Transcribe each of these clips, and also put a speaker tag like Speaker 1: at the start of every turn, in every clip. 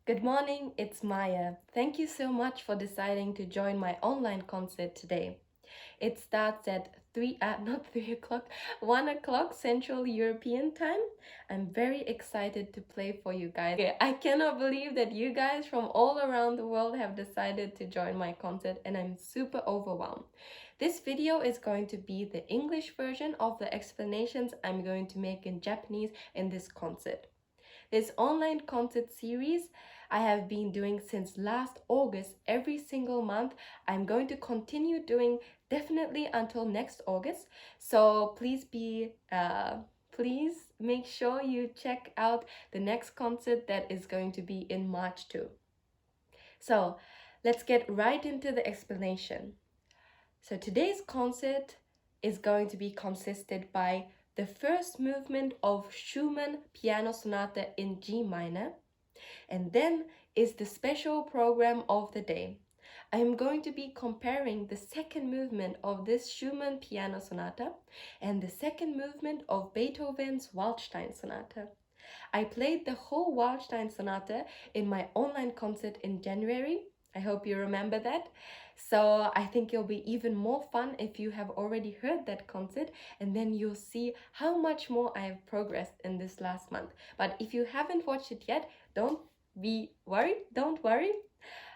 Speaker 1: Good morning, it's Maya. Thank you so much for deciding to join my online concert today. It starts at 1 o'clock Central European time. I'm very excited to play for you guys. Okay, I cannot believe that you guys from all around the world have decided to join my concert, and I'm super overwhelmed. This video is going to be the English version of the explanations I'm going to make in Japanese in this concert. This online concert series I have been doing since last August every single month. I'm going to continue doing definitely until next August. So please make sure you check out the next concert that is going to be in March too. So let's get right into the explanation. So today's concert is going to be consisted by the first movement of Schumann Piano Sonata in G minor, and then is the special program of the day. I am going to be comparing the second movement of this Schumann Piano Sonata and the second movement of Beethoven's Waldstein Sonata. I played the whole Waldstein Sonata in my online concert in January. I hope you remember that. So I think it'll be even more fun if you have already heard that concert, and then you'll see how much more I have progressed in this last month. But if you haven't watched it yet, don't worry.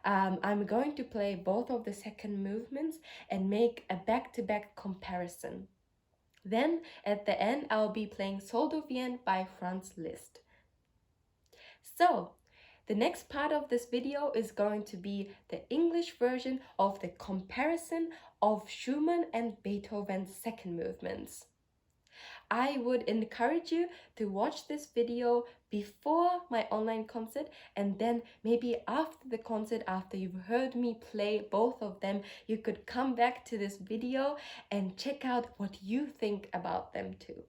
Speaker 1: I'm going to play both of the second movements and make a back-to-back comparison. Then at the end, I'll be playing Sol de Vienne by Franz Liszt. So, the next part of this video is going to be the English version of the comparison of Schumann and Beethoven's second movements. I would encourage you to watch this video before my online concert, and then maybe after the concert, after you've heard me play both of them, you could come back to this video and check out what you think about them too.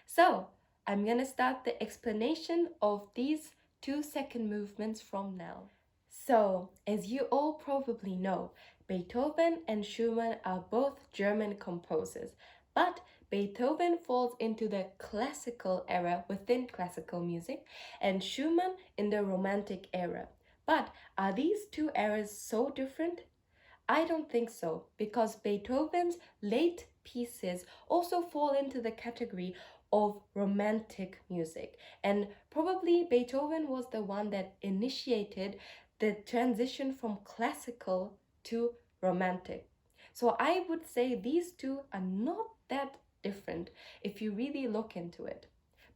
Speaker 1: So, I'm gonna start the explanation of these two second movements from now. So, as you all probably know, Beethoven and Schumann are both German composers, but Beethoven falls into the classical era within classical music, and Schumann in the Romantic era. But are these two eras so different? I don't think so, because Beethoven's late pieces also fall into the category of romantic music, and probably Beethoven was the one that initiated the transition from classical to romantic. So I would say these two are not that different if you really look into it.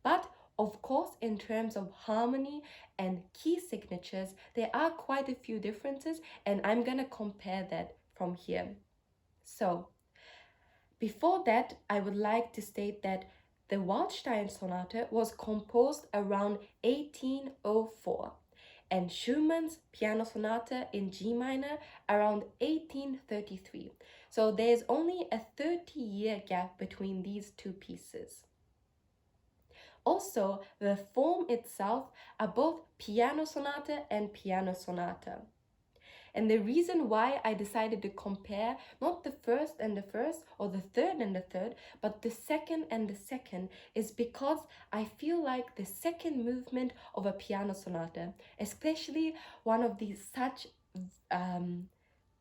Speaker 1: But of course, in terms of harmony and key signatures, there are quite a few differences, and I'm gonna compare that from here. So, before that, I would like to state that the Waldstein Sonata was composed around 1804 and Schumann's Piano Sonata in G minor around 1833. So there's only a 30-year gap between these two pieces. Also, the form itself are both piano sonata and piano sonata. And the reason why I decided to compare not the first and the first or the third and the third, but the second and the second is because I feel like the second movement of a piano sonata, especially one of these such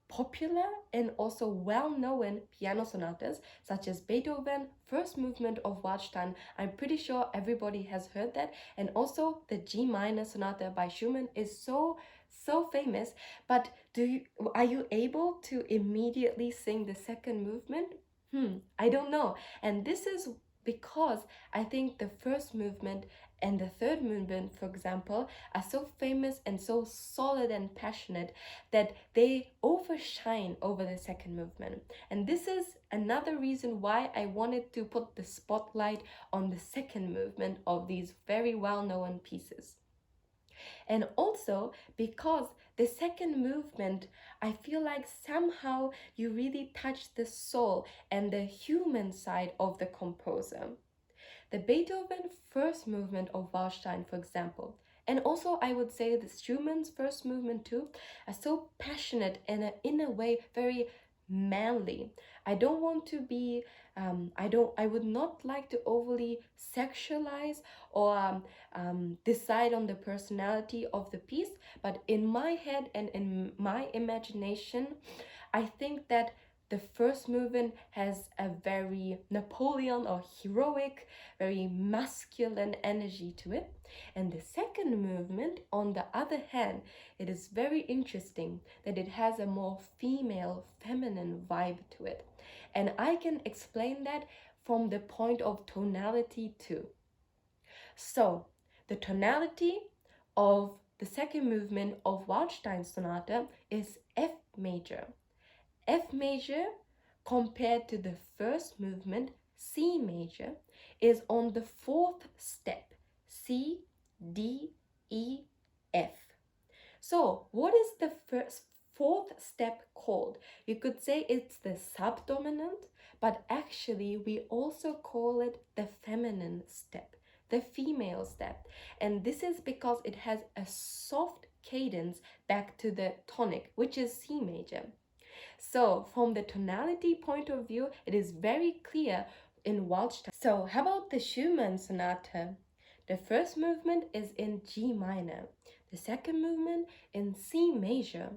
Speaker 1: popular and also well-known piano sonatas, such as Beethoven, first movement of Waldstein. I'm pretty sure everybody has heard that. And also the G minor sonata by Schumann is so famous. But are you able to immediately sing the second movement? I don't know. And this is because I think the first movement and the third movement, for example, are so famous and so solid and passionate that they overshine over the second movement. And this is another reason why I wanted to put the spotlight on the second movement of these very well-known pieces. And also because the second movement, I feel like somehow you really touch the soul and the human side of the composer. The Beethoven first movement of Waldstein, for example, and also I would say the Schumann's first movement too, are so passionate and in a way very manly. I don't want to be, I would not like to overly sexualize or decide on the personality of the piece, but in my head and in my imagination, I think that the first movement has a very Napoleon or heroic, very masculine energy to it. And the second movement, on the other hand, it is very interesting that it has a more female, feminine vibe to it. And I can explain that from the point of tonality too. So, the tonality of the second movement of Waldstein's sonata is F major. F major compared to the first movement, C major, is on the fourth step, C, D, E, F. So what is the fourth step called? You could say it's the subdominant, but actually we also call it the feminine step, the female step. And this is because it has a soft cadence back to the tonic, which is C major. So from the tonality point of view, it is very clear in Waldstein. So how about the Schumann Sonata? The first movement is in G minor. The second movement in C major.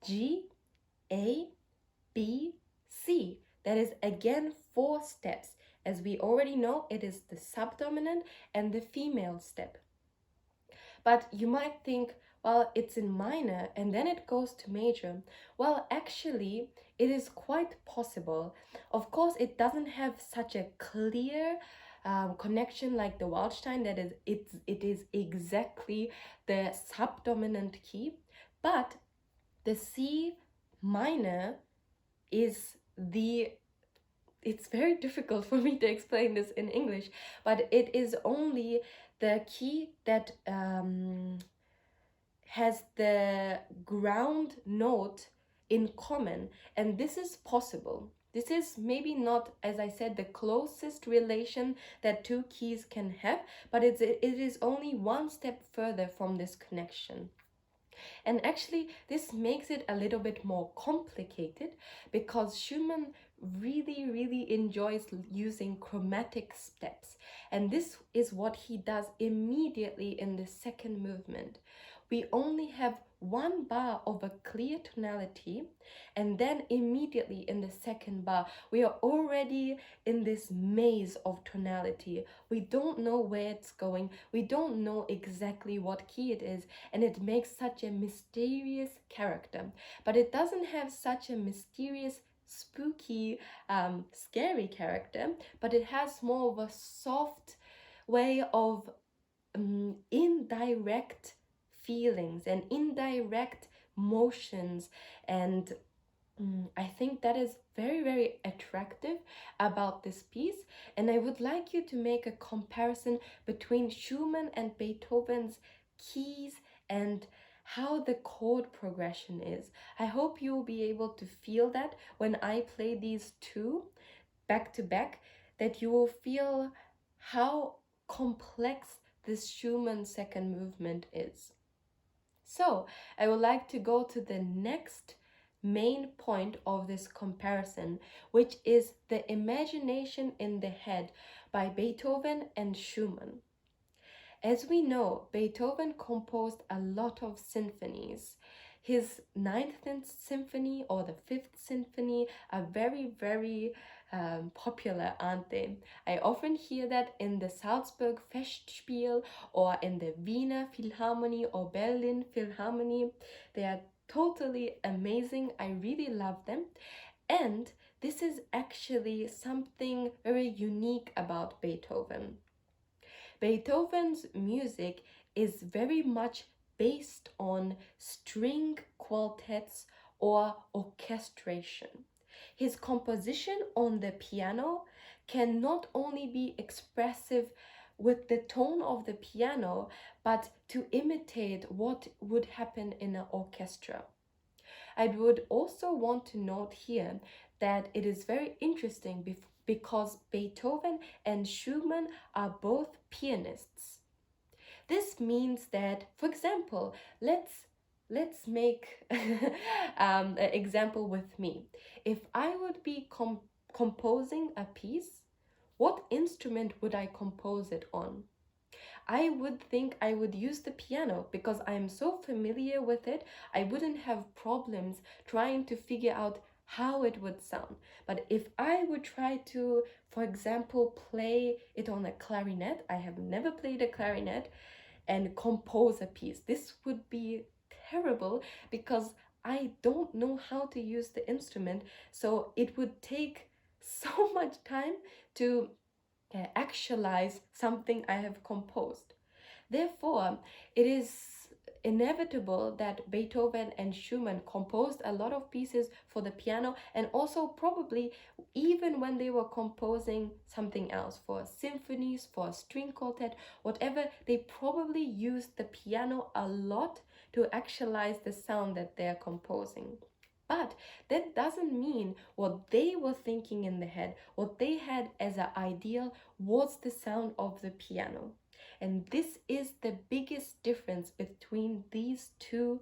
Speaker 1: G, A, B, C. That is again 4 steps. As we already know, it is the subdominant and the female step. But you might think, well, it's in minor and then it goes to major. Well, actually, it is quite possible. Of course, it doesn't have such a clear connection like the Waldstein, that is, it is exactly the subdominant key, but the C minor is it's very difficult for me to explain this in English, but it is only the key that has the ground note in common, and this is possible. This is maybe not, as I said, the closest relation that two keys can have, but it is only one step further from this connection. And actually, this makes it a little bit more complicated because Schumann really enjoys using chromatic steps. And this is what he does immediately in the second movement. We only have one bar of a clear tonality, and then immediately in the second bar we are already in this maze of tonality. We don't know where it's going, we don't know exactly what key it is, and it makes such a mysterious character. But it doesn't have such a mysterious, spooky, scary character, but it has more of a soft way of indirect feelings and indirect motions, and I think that is very attractive about this piece. And I would like you to make a comparison between Schumann and Beethoven's keys and how the chord progression is. I hope you will be able to feel that when I play these two back to back, that you will feel how complex this Schumann second movement is. So I would like to go to the next main point of this comparison, which is the imagination in the head by Beethoven and Schumann. As we know, Beethoven composed a lot of symphonies. His 9th symphony or the 5th symphony are very popular, aren't they? I often hear that in the Salzburg Festspiel or in the Wiener Philharmonie or Berlin Philharmonie. They are totally amazing. I really love them. And this is actually something very unique about Beethoven. Beethoven's music is very much based on string quartets or orchestration. His composition on the piano can not only be expressive with the tone of the piano, but to imitate what would happen in an orchestra. I would also want to note here that it is very interesting because Beethoven and Schumann are both pianists. This means that, for example, let's let's make an example with me. If I would be composing a piece, what instrument would I compose it on? I would think I would use the piano because I am so familiar with it. I wouldn't have problems trying to figure out how it would sound. But if I would try to, for example, play it on a clarinet, I have never played a clarinet, and compose a piece, this would be terrible because I don't know how to use the instrument. So it would take so much time to actualize something I have composed. Therefore, it is inevitable that Beethoven and Schumann composed a lot of pieces for the piano, and also probably even when they were composing something else, for symphonies, for a string quartet, whatever, they probably used the piano a lot to actualize the sound that they're composing. But that doesn't mean what they were thinking in the head, what they had as an ideal was the sound of the piano. And this is the biggest difference between these two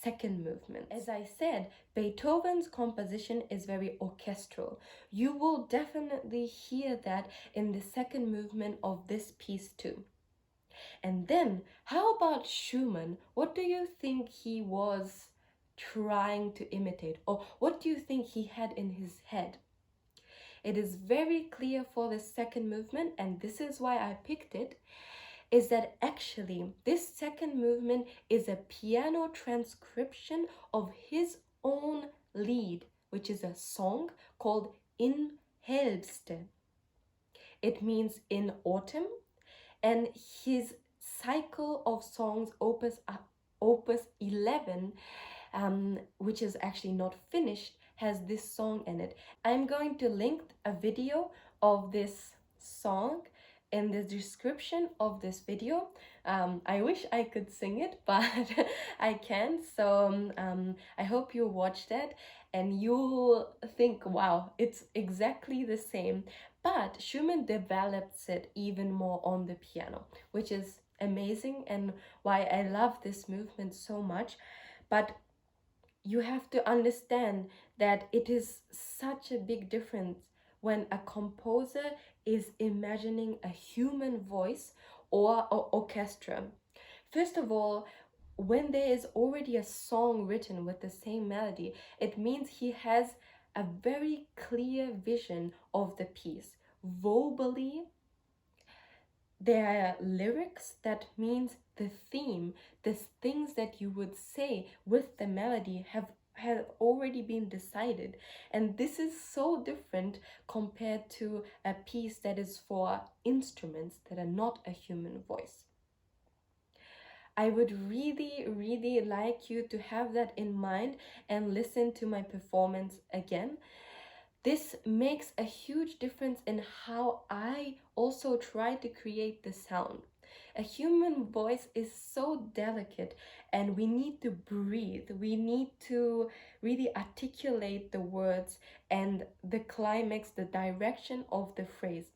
Speaker 1: second movements. As I said, Beethoven's composition is very orchestral. You will definitely hear that in the second movement of this piece too. And then, how about Schumann? What do you think he was trying to imitate, or what do you think he had in his head? It is very clear for the second movement, and this is why I picked it, is that actually this second movement is a piano transcription of his own lied, which is a song called In Herbste. It means in autumn, and his cycle of songs, opus 11, which is actually not finished, has this song in it. I'm going to link a video of this song in the description of this video. I wish I could sing it, but I can't. So I hope you watch that and you'll think, wow, it's exactly the same. But Schumann develops it even more on the piano, which is amazing and why I love this movement so much. But you have to understand that it is such a big difference when a composer is imagining a human voice or an orchestra. First of all, when there is already a song written with the same melody, it means he has a very clear vision of the piece. Verbally, there are lyrics, that means the theme, the things that you would say with the melody have already been decided. And this is so different compared to a piece that is for instruments that are not a human voice. I would really like you to have that in mind and listen to my performance again. This makes a huge difference in how I also try to create the sound. A human voice is so delicate and we need to breathe. We need to really articulate the words and the climax, the direction of the phrase,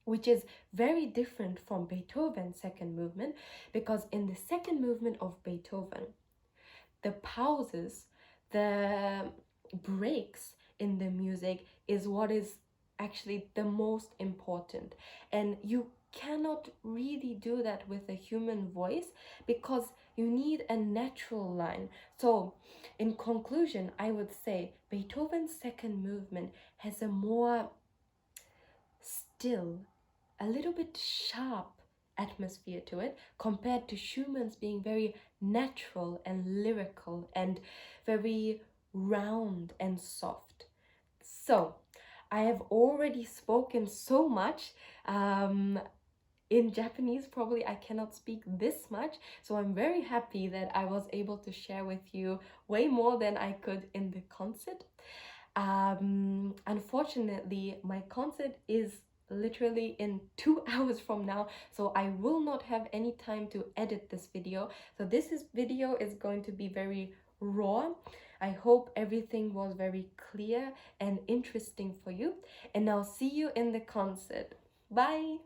Speaker 1: which is very different from Beethoven's second movement, because in the second movement of Beethoven, the pauses, the breaks in the music is what is actually the most important. And you cannot really do that with a human voice because you need a natural line. So in conclusion, I would say Beethoven's second movement has a more still, a little bit sharp atmosphere to it compared to Schumann's being very natural and lyrical and very round and soft. So I have already spoken so much. In Japanese, probably I cannot speak this much, so I'm very happy that I was able to share with you way more than I could in the concert. Unfortunately, my concert is literally in 2 hours from now, so I will not have any time to edit this video. So this video is going to be very raw. I hope everything was very clear and interesting for you, and I'll see you in the concert. Bye.